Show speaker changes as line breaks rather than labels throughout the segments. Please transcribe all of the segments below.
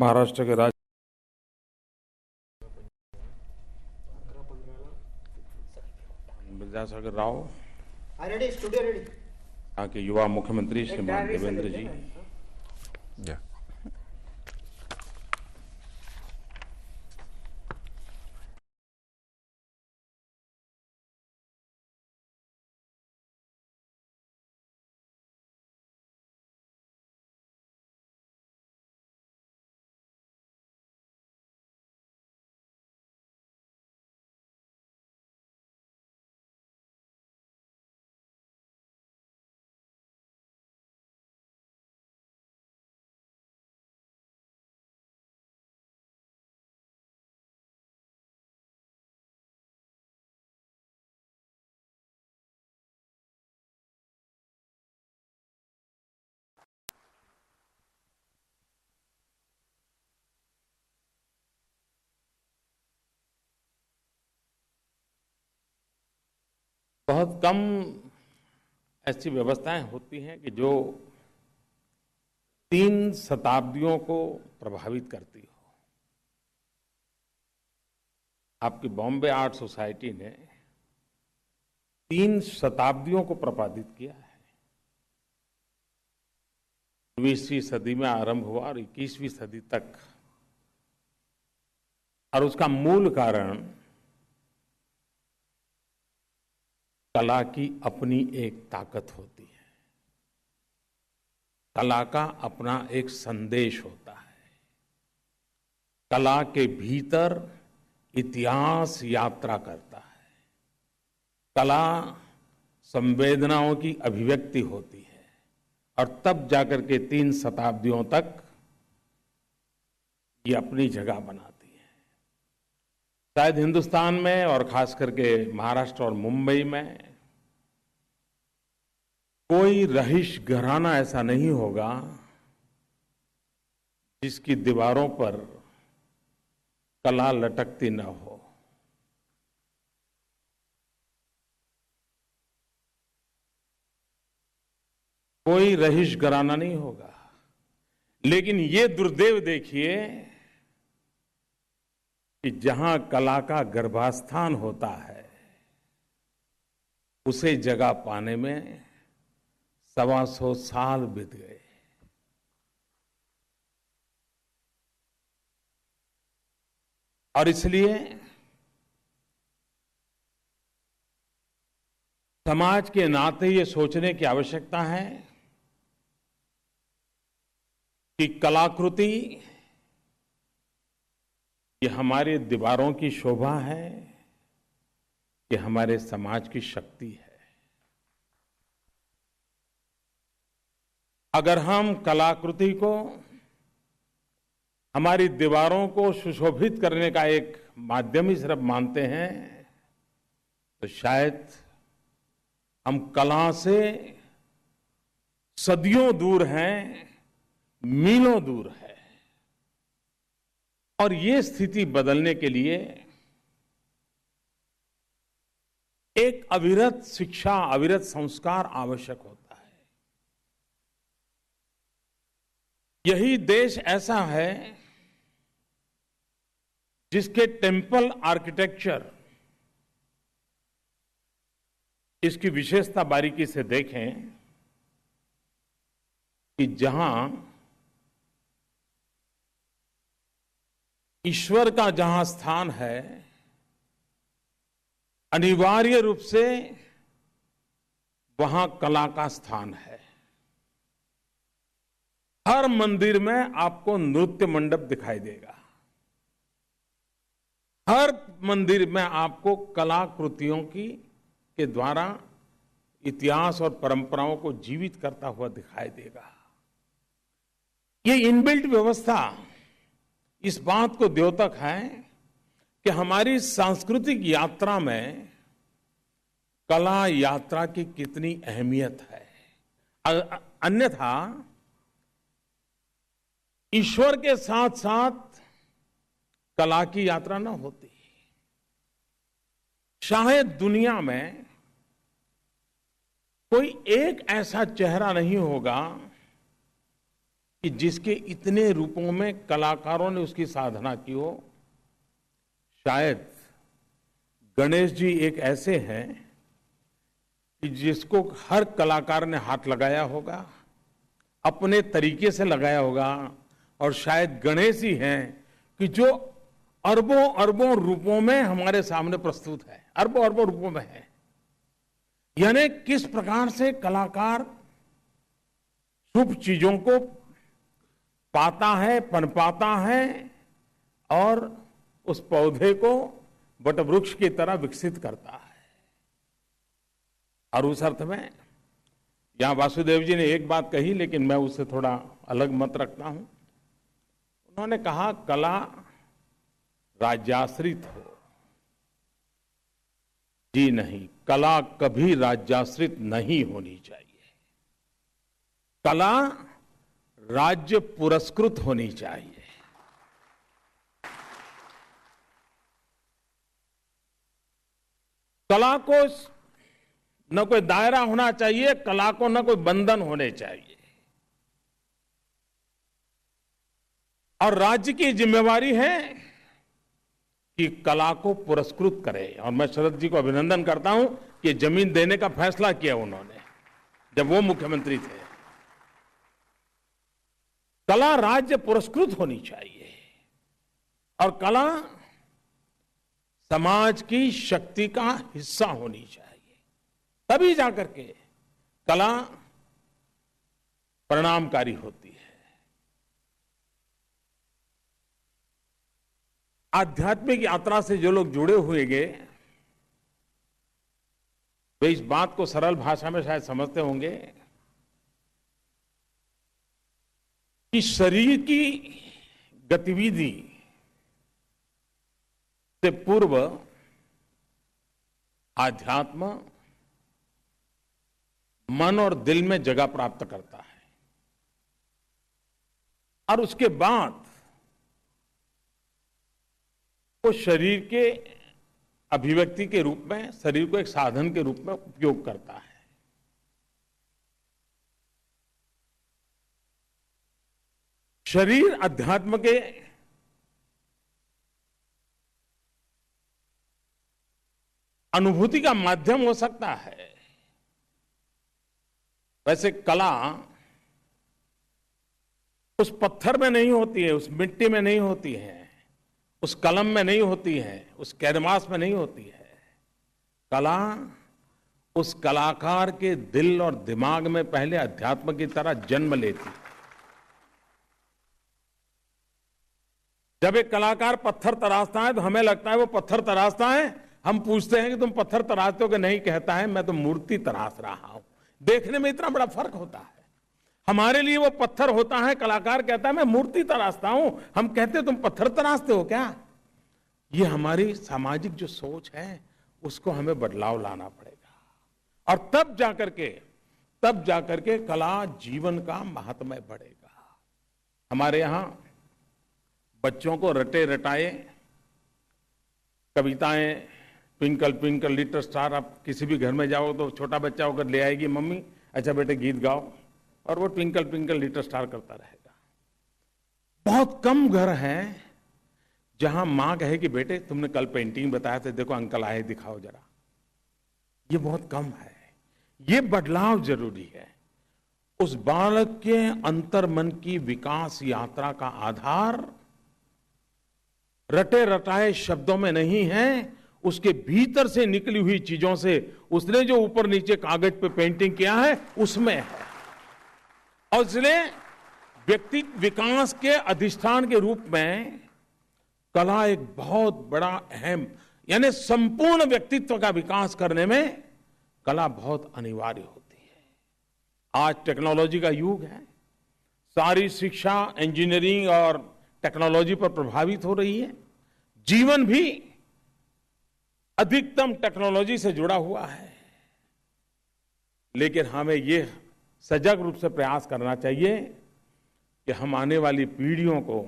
महाराष्ट्र के राज्य Vidyasagar Rao,
ready, studio ready.
यहाँ के युवा मुख्यमंत्री श्रीमान देवेंद्र जी, बहुत कम ऐसी व्यवस्थाएं होती हैं कि जो 3 शताब्दियों को प्रभावित करती हो। आपकी बॉम्बे आर्ट सोसाइटी ने 3 शताब्दियों को प्रभावित किया है। 20वीं सदी में आरंभ हुआ और 21वीं सदी तक, और उसका मूल कारण कला की अपनी एक ताकत होती है। कला का अपना एक संदेश होता है। कला के भीतर इतिहास यात्रा करता है। कला संवेदनाओं की अभिव्यक्ति होती है और तब जाकर के 3 शताब्दियों तक ये अपनी जगह बनाती है। शायद हिंदुस्तान में और खास करके महाराष्ट्र और मुंबई में कोई रहीश घराना ऐसा नहीं होगा जिसकी दीवारों पर कला लटकती न हो। कोई रहीश घराना नहीं होगा। लेकिन ये दुर्दैव देखिए कि जहां कला का गर्भास्थान होता है, उसे जगह पाने में 125 साल बीत गए। और इसलिए समाज के नाते ये सोचने की आवश्यकता है कि कलाकृति ये हमारे दीवारों की शोभा है, कि हमारे समाज की शक्ति है। अगर हम कलाकृति को हमारी दीवारों को सुशोभित करने का एक माध्यम ही सिर्फ मानते हैं, तो शायद हम कला से सदियों दूर हैं, मीलों दूर है। और ये स्थिति बदलने के लिए एक अविरत शिक्षा, अविरत संस्कार आवश्यक होता है। यही देश ऐसा है जिसके टेम्पल आर्किटेक्चर, इसकी विशेषता बारीकी से देखें कि जहां ईश्वर का जहां स्थान है, अनिवार्य रूप से वहां कला का स्थान है। हर मंदिर में आपको नृत्य मंडप दिखाई देगा। हर मंदिर में आपको कलाकृतियों के द्वारा इतिहास और परंपराओं को जीवित करता हुआ दिखाई देगा। ये इनबिल्ट व्यवस्था इस बात को द्योतक है कि हमारी सांस्कृतिक यात्रा में कला यात्रा की कितनी अहमियत है। अन्यथा ईश्वर के साथ साथ कला की यात्रा न होती। शायद दुनिया में कोई एक ऐसा चेहरा नहीं होगा कि जिसके इतने रूपों में कलाकारों ने उसकी साधना की हो, शायद गणेश जी एक ऐसे हैं कि जिसको हर कलाकार ने हाथ लगाया होगा, अपने तरीके से लगाया होगा, और शायद गणेश ही हैं कि जो अरबों अरबों रूपों में हमारे सामने प्रस्तुत है, अरबों अरबों रूपों में है। यानी किस प्रकार से कलाकार शुभ चीजों को पाता है, पनपाता है और उस पौधे को वटवृक्ष की तरह विकसित करता है। और उस अर्थ में यहां वासुदेव जी ने एक बात कही, लेकिन मैं उससे थोड़ा अलग मत रखता हूं। उन्होंने कहा कला राज्याश्रित हो। जी नहीं, कला कभी राज्याश्रित नहीं होनी चाहिए। कला राज्य पुरस्कृत होनी चाहिए। कला को न कोई दायरा होना चाहिए, कला को न कोई बंधन होने चाहिए। और राज्य की जिम्मेवारी है कि कला को पुरस्कृत करे। और मैं शरद जी को अभिनंदन करता हूं कि जमीन देने का फैसला किया उन्होंने जब वो मुख्यमंत्री थे। कला राज्य पुरस्कृत होनी चाहिए और कला समाज की शक्ति का हिस्सा होनी चाहिए, तभी जाकर के कला परिणामकारी होती है। आध्यात्मिक यात्रा से जो लोग जुड़े हुए गए वे इस बात को सरल भाषा में शायद समझते होंगे कि शरीर की गतिविधि से पूर्व आध्यात्म मन और दिल में जगह प्राप्त करता है और उसके बाद वो शरीर के अभिव्यक्ति के रूप में, शरीर को एक साधन के रूप में उपयोग करता है। शरीर अध्यात्म के अनुभूति का माध्यम हो सकता है। वैसे कला उस पत्थर में नहीं होती है, उस मिट्टी में नहीं होती है, उस कलम में नहीं होती है, उस कैनवास में नहीं होती है। कला उस कलाकार के दिल और दिमाग में पहले अध्यात्म की तरह जन्म लेती है। जब एक कलाकार पत्थर तराशता है तो हमें लगता है वो पत्थर तराशता है, हम पूछते हैं कि तुम पत्थर तराशते हो कि नहीं, कहता है मैं तो मूर्ति तराश रहा हूं। देखने में इतना बड़ा फर्क होता है। हमारे लिए वो पत्थर होता है, कलाकार कहता है मैं मूर्ति तराशता हूं, हम कहते हैं तुम पत्थर तराशते हो क्या। ये हमारी सामाजिक जो सोच है उसको हमें बदलाव लाना पड़ेगा और तब जाकर के कला जीवन का महात्म्य बढ़ेगा। हमारे यहां बच्चों को रटे रटाए कविताएं, ट्विंकल ट्विंकल लिटिल स्टार, आप किसी भी घर में जाओ तो छोटा बच्चा होकर ले आएगी मम्मी अच्छा बेटे गीत गाओ, और वो ट्विंकल ट्विंकल लिटिल स्टार करता रहेगा। बहुत कम घर हैं जहां मां कहे कि बेटे तुमने कल पेंटिंग बताया था, देखो अंकल आए दिखाओ जरा। ये बहुत कम है। ये बदलाव जरूरी है। उस बालक के अंतर्मन की विकास यात्रा का आधार रटे रटाए शब्दों में नहीं है, उसके भीतर से निकली हुई चीजों से, उसने जो ऊपर नीचे कागज पे पेंटिंग किया है उसमें है। और इसलिए व्यक्ति विकास के अधिष्ठान के रूप में कला एक बहुत बड़ा अहम, यानी संपूर्ण व्यक्तित्व का विकास करने में कला बहुत अनिवार्य होती है। आज टेक्नोलॉजी का युग है, सारी शिक्षा इंजीनियरिंग और टेक्नोलॉजी पर प्रभावित हो रही है। जीवन भी अधिकतम टेक्नोलॉजी से जुड़ा हुआ है, लेकिन हमें ये सजग रूप से प्रयास करना चाहिए कि हम आने वाली पीढ़ियों को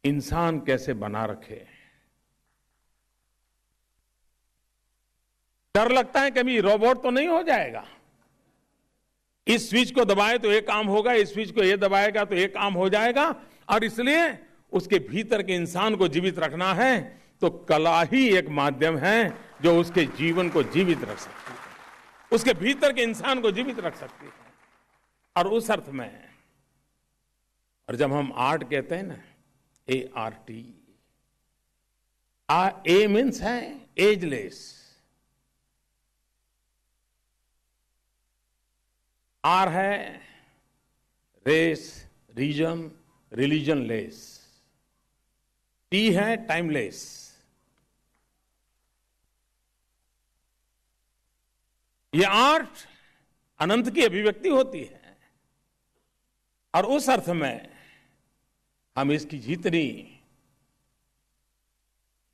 इंसान कैसे बना रखे। डर लगता है कभी रोबोट तो नहीं हो जाएगा, इस स्विच को दबाए तो एक काम होगा, इस स्विच को ये दबाएगा तो एक काम हो जाएगा। और इसलिए उसके भीतर के इंसान को जीवित रखना है तो कला ही एक माध्यम है जो उसके जीवन को जीवित रख सकती है, उसके भीतर के इंसान को जीवित रख सकती है। और उस अर्थ में, और जब हम आर्ट कहते हैं ना, ART, ए मीन्स है एजलेस, आर है race, reason, religion less, T है टाइमलेस। ये आर्ट अनंत की अभिव्यक्ति होती है और उस अर्थ में हम इसकी जितनी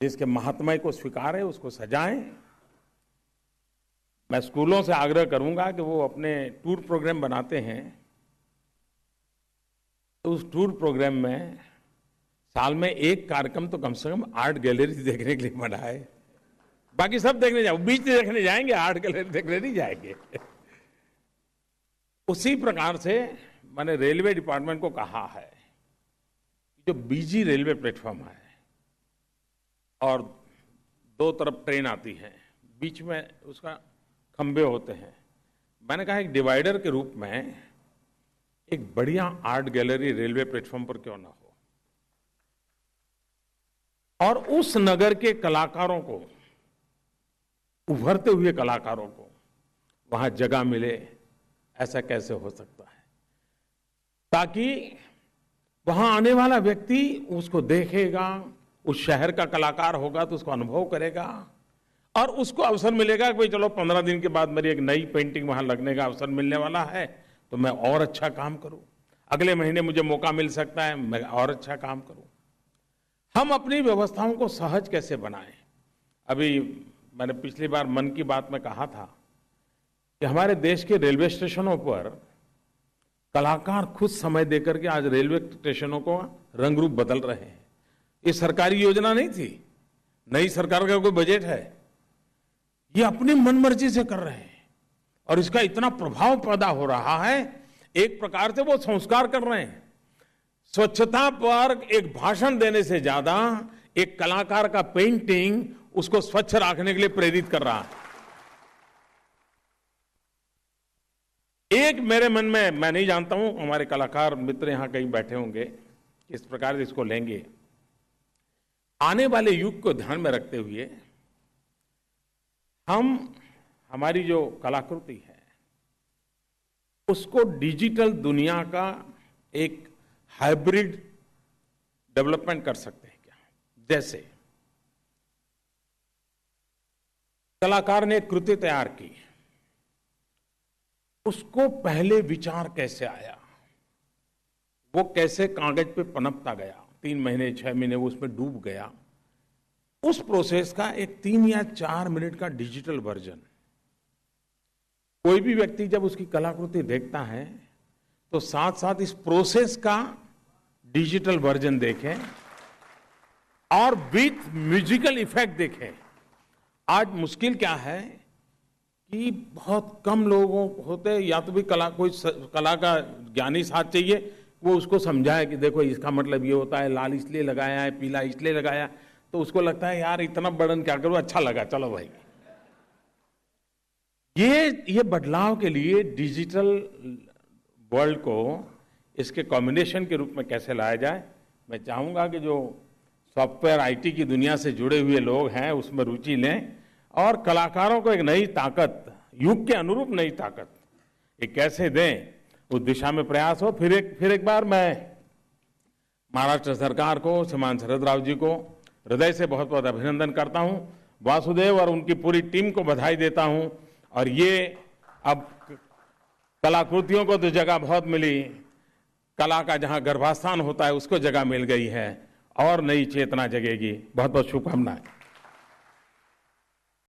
इसके महात्म्य को स्वीकारें, उसको सजाएं। मैं स्कूलों से आग्रह करूंगा कि वो अपने टूर प्रोग्राम बनाते हैं तो उस टूर प्रोग्राम में साल में एक कार्यक्रम तो कम से कम आर्ट गैलरी देखने के लिए बनाए। बाकी सब देखने जाओ, बीच देखने जाएंगे, आर्ट गैलरी देखने नहीं जाएंगे। उसी प्रकार से मैंने रेलवे डिपार्टमेंट को कहा है, जो बिजी रेलवे प्लेटफॉर्म है और दो तरफ ट्रेन आती है, बीच में उसका खंबे होते हैं, मैंने कहा एक डिवाइडर के रूप में एक बढ़िया आर्ट गैलरी रेलवे प्लेटफॉर्म पर क्यों ना हो, और उस नगर के कलाकारों को, उभरते हुए कलाकारों को वहां जगह मिले। ऐसा कैसे हो सकता है? ताकि वहां आने वाला व्यक्ति उसको देखेगा, उस शहर का कलाकार होगा तो उसको अनुभव करेगा और उसको अवसर मिलेगा कि भाई चलो 15 दिन के बाद मेरी एक नई पेंटिंग वहां लगने का अवसर मिलने वाला है तो मैं और अच्छा काम करूं, अगले महीने मुझे मौका मिल सकता है, मैं और अच्छा काम करूं। हम अपनी व्यवस्थाओं को सहज कैसे बनाएं? अभी मैंने पिछली बार मन की बात में कहा था कि हमारे देश के रेलवे स्टेशनों पर कलाकार खुद समय देकर के आज रेलवे स्टेशनों को रंग रूप बदल रहे हैं। ये सरकारी योजना नहीं थी, नई सरकार का कोई बजट है, ये अपनी मनमर्जी से कर रहे हैं और इसका इतना प्रभाव पैदा हो रहा है। एक प्रकार से वो संस्कार कर रहे हैं। स्वच्छता पर एक भाषण देने से ज्यादा एक कलाकार का पेंटिंग उसको स्वच्छ रखने के लिए प्रेरित कर रहा है। एक मेरे मन में, मैं नहीं जानता हूं, हमारे कलाकार मित्र यहां कहीं बैठे होंगे, किस प्रकार से इसको लेंगे। आने वाले युग को ध्यान में रखते हुए हमारी जो कलाकृति है उसको डिजिटल दुनिया का एक हाइब्रिड डेवलपमेंट कर सकते हैं क्या? जैसे कलाकार ने एक कृति तैयार की, उसको पहले विचार कैसे आया, वो कैसे कागज पे पनपता गया, 3 महीने 6 महीने वो उसमें डूब गया, उस प्रोसेस का एक 3 या 4 मिनट का डिजिटल वर्जन कोई भी व्यक्ति जब उसकी कलाकृति देखता है तो साथ साथ इस प्रोसेस का डिजिटल वर्जन देखें और विथ म्यूजिकल इफेक्ट देखें। आज मुश्किल क्या है कि बहुत कम लोगों होते, या तो भी कोई कला का ज्ञानी साथ चाहिए, वो उसको समझाए कि देखो इसका मतलब ये होता है, लाल इसलिए लगाया है, पीला इसलिए लगाया, तो उसको लगता है यार इतना बर्डन क्या करूं, अच्छा लगा चलो भाई। ये बदलाव के लिए डिजिटल वर्ल्ड को इसके कॉम्बिनेशन के रूप में कैसे लाया जाए, मैं चाहूंगा कि जो सॉफ्टवेयर आईटी की दुनिया से जुड़े हुए लोग हैं उसमें रुचि लें और कलाकारों को एक नई ताकत, युग के अनुरूप नई ताकत ये कैसे दें, उस दिशा में प्रयास हो। फिर एक बार मैं महाराष्ट्र सरकार को, श्रीमान शरद राव जी को हृदय से बहुत बहुत अभिनंदन करता हूं, वासुदेव और उनकी पूरी टीम को बधाई देता हूं। और ये अब कलाकृतियों को तो जगह बहुत मिली, कला का जहां गर्भास्थान होता है उसको जगह मिल गई है और नई चेतना जगेगी। बहुत बहुत शुभकामनाएं।